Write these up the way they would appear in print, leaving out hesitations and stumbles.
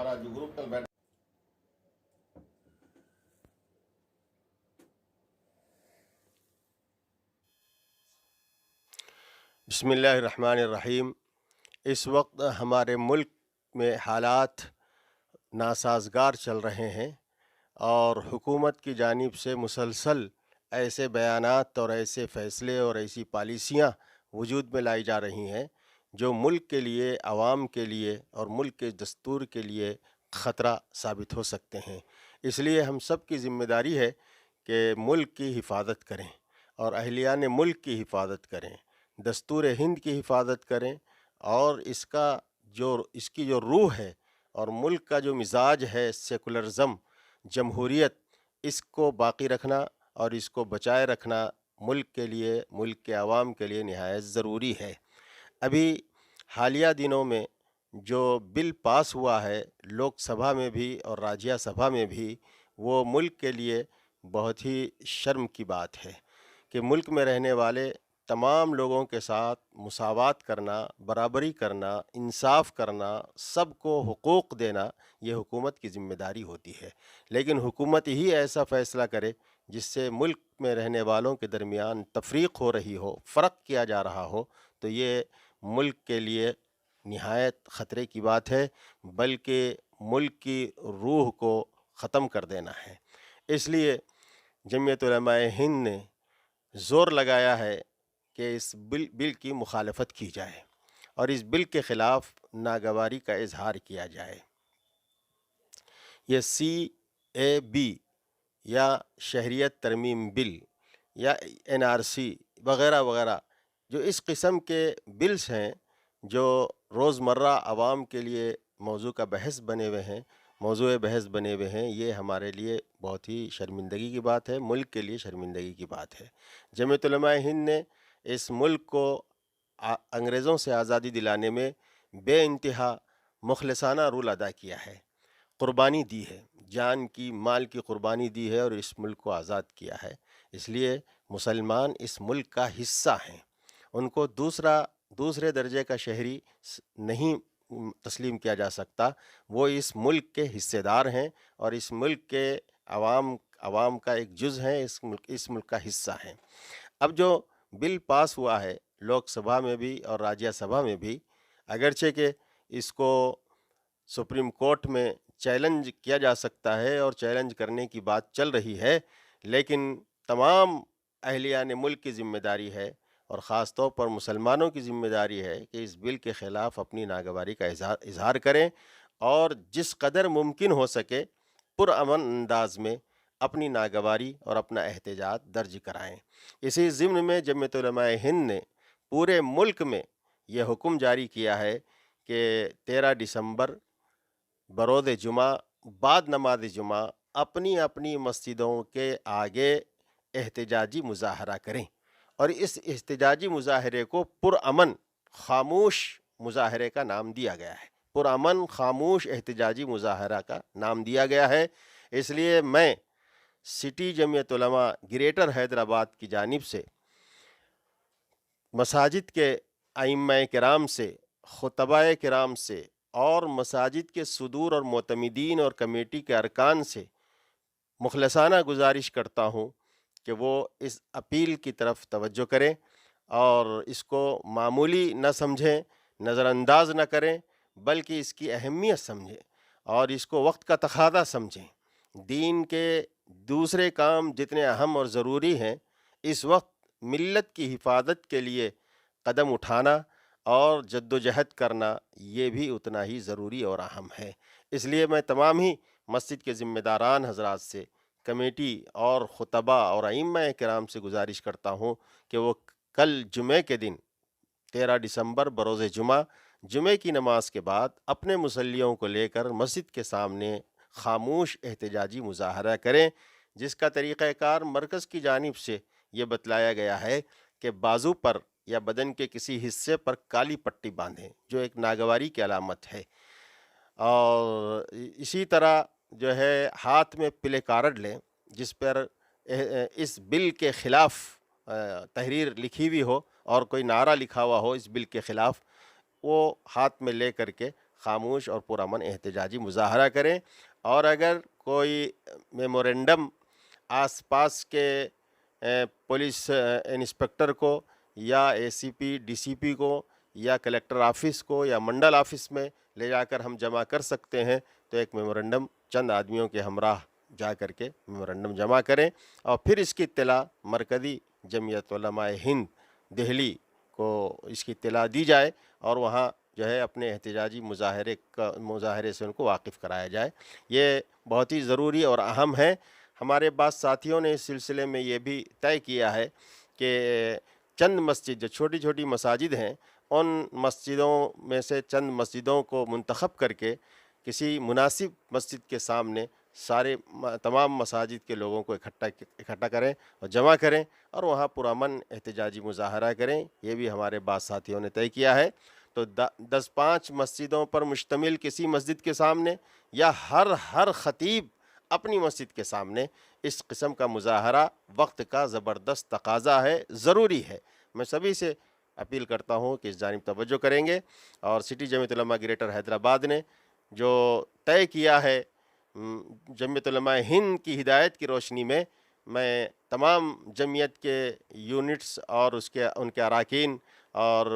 ہمارا جو گروپ کل بیٹھا بسم اللہ الرحمن الرحیم۔ اس وقت ہمارے ملک میں حالات ناسازگار چل رہے ہیں اور حکومت کی جانب سے مسلسل ایسے بیانات اور ایسے فیصلے اور ایسی پالیسیاں وجود میں لائی جا رہی ہیں جو ملک کے لیے، عوام کے لیے اور ملک کے دستور کے لیے خطرہ ثابت ہو سکتے ہیں۔ اس لیے ہم سب کی ذمہ داری ہے کہ ملک کی حفاظت کریں اور اہلیان ملک کی حفاظت کریں، دستور ہند کی حفاظت کریں اور اس کی جو روح ہے اور ملک کا جو مزاج ہے سیکولرزم، جمہوریت، اس کو باقی رکھنا اور اس کو بچائے رکھنا ملک کے لیے، ملک کے عوام کے لیے نہایت ضروری ہے۔ ابھی حالیہ دنوں میں جو بل پاس ہوا ہے لوک سبھا میں بھی اور راجیہ سبھا میں بھی، وہ ملک کے لیے بہت ہی شرم کی بات ہے کہ ملک میں رہنے والے تمام لوگوں کے ساتھ مساوات کرنا، برابری کرنا، انصاف کرنا، سب کو حقوق دینا، یہ حکومت کی ذمہ داری ہوتی ہے۔ لیکن حکومت ہی ایسا فیصلہ کرے جس سے ملک میں رہنے والوں کے درمیان تفریق ہو رہی ہو، فرق کیا جا رہا ہو، تو یہ ملک کے لیے نہایت خطرے کی بات ہے، بلکہ ملک کی روح کو ختم کر دینا ہے۔ اس لیے جمعیت علماء ہند نے زور لگایا ہے کہ اس بل کی مخالفت کی جائے اور اس بل کے خلاف ناگواری کا اظہار کیا جائے۔ یہ CAB یا شہریت ترمیم بل یا NRC وغیرہ وغیرہ جو اس قسم کے بلز ہیں جو روزمرہ عوام کے لیے موضوع بحث بنے ہوئے ہیں، یہ ہمارے لیے بہت ہی شرمندگی کی بات ہے، ملک کے لیے شرمندگی کی بات ہے۔ جمعیت علماء ہند نے اس ملک کو انگریزوں سے آزادی دلانے میں بے انتہا مخلصانہ رول ادا کیا ہے، قربانی دی ہے، جان کی، مال کی قربانی دی ہے اور اس ملک کو آزاد کیا ہے۔ اس لیے مسلمان اس ملک کا حصہ ہیں، ان کو دوسرے درجے کا شہری نہیں تسلیم کیا جا سکتا، وہ اس ملک کے حصے دار ہیں اور اس ملک کے عوام کا ایک جز ہیں، اس ملک کا حصہ ہیں۔ اب جو بل پاس ہوا ہے لوک سبھا میں بھی اور راجیہ سبھا میں بھی، اگرچہ کہ اس کو سپریم کورٹ میں چیلنج کیا جا سکتا ہے اور چیلنج کرنے کی بات چل رہی ہے، لیکن تمام اہلیان ملک کی ذمہ داری ہے اور خاص طور پر مسلمانوں کی ذمہ داری ہے کہ اس بل کے خلاف اپنی ناگواری کا اظہار کریں اور جس قدر ممکن ہو سکے پرامن انداز میں اپنی ناگواری اور اپنا احتجاج درج کرائیں۔ اسی ضمن میں جمعیت علماء ہند نے پورے ملک میں یہ حکم جاری کیا ہے کہ 13 دسمبر بروز جمعہ بعد نماز جمعہ اپنی اپنی مسجدوں کے آگے احتجاجی مظاہرہ کریں اور اس احتجاجی مظاہرے کو پرامن خاموش مظاہرے کا نام دیا گیا ہے، پرامن خاموش احتجاجی مظاہرہ کا نام دیا گیا ہے۔ اس لیے میں سٹی جمعیت علماء گریٹر حیدرآباد کی جانب سے مساجد کے ائمہ کرام سے، خطباء کرام سے اور مساجد کے صدور اور معتمدین اور کمیٹی کے ارکان سے مخلصانہ گزارش کرتا ہوں کہ وہ اس اپیل کی طرف توجہ کریں اور اس کو معمولی نہ سمجھیں، نظر انداز نہ کریں، بلکہ اس کی اہمیت سمجھیں اور اس کو وقت کا تقاضا سمجھیں۔ دین کے دوسرے کام جتنے اہم اور ضروری ہیں، اس وقت ملت کی حفاظت کے لیے قدم اٹھانا اور جد و جہد کرنا یہ بھی اتنا ہی ضروری اور اہم ہے۔ اس لیے میں تمام ہی مسجد کے ذمہ داران حضرات سے، کمیٹی اور خطباء اور ائمہ کرام سے گزارش کرتا ہوں کہ وہ کل جمعے کے دن 13 دسمبر بروز جمعہ، جمعے کی نماز کے بعد اپنے مصلیوں کو لے کر مسجد کے سامنے خاموش احتجاجی مظاہرہ کریں، جس کا طریقہ کار مرکز کی جانب سے یہ بتلایا گیا ہے کہ بازو پر یا بدن کے کسی حصے پر کالی پٹی باندھیں، جو ایک ناگواری کی علامت ہے، اور اسی طرح جو ہے ہاتھ میں پلے کارڈ لیں جس پر اس بل کے خلاف تحریر لکھی ہوئی ہو اور کوئی نعرہ لکھا ہوا ہو اس بل کے خلاف، وہ ہاتھ میں لے کر کے خاموش اور پرامن احتجاجی مظاہرہ کریں، اور اگر کوئی میمورنڈم آس پاس کے پولیس انسپکٹر کو یا اے سی پی ڈی سی پی کو یا کلیکٹر آفس کو یا منڈل آفس میں لے جا کر ہم جمع کر سکتے ہیں، تو ایک میمورنڈم چند آدمیوں کے ہمراہ جا کر کے میمورنڈم جمع کریں، اور پھر اس کی اطلاع مرکزی جمعیت علماء ہند دہلی کو اس کی اطلاع دی جائے، اور وہاں جو ہے اپنے احتجاجی مظاہرے سے ان کو واقف کرایا جائے۔ یہ بہت ہی ضروری اور اہم ہے۔ ہمارے بعض ساتھیوں نے اس سلسلے میں یہ بھی طے کیا ہے کہ چند مسجد جو چھوٹی چھوٹی مساجد ہیں، ان مسجدوں میں سے چند مسجدوں کو منتخب کر کے کسی مناسب مسجد کے سامنے تمام مساجد کے لوگوں کو اکٹھا کریں اور جمع کریں، اور وہاں پرامن احتجاجی مظاہرہ کریں۔ یہ بھی ہمارے بعض ساتھیوں نے طے کیا ہے۔ تو 10-5 مسجدوں پر مشتمل کسی مسجد کے سامنے، یا ہر خطیب اپنی مسجد کے سامنے اس قسم کا مظاہرہ وقت کا زبردست تقاضا ہے، ضروری ہے۔ میں سبھی سے اپیل کرتا ہوں کہ اس جانب توجہ کریں گے، اور سٹی جمعیت علماء گریٹر حیدرآباد نے جو طے کیا ہے جمعیت علماء ہند کی ہدایت کی روشنی میں تمام جمعیت کے یونٹس اور ان کے اراکین اور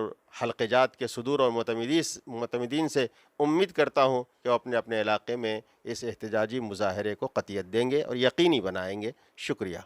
حلقہ جات کے صدور اور معتمدین سے امید کرتا ہوں کہ وہ اپنے اپنے علاقے میں اس احتجاجی مظاہرے کو قطعیت دیں گے اور یقینی بنائیں گے۔ شکریہ۔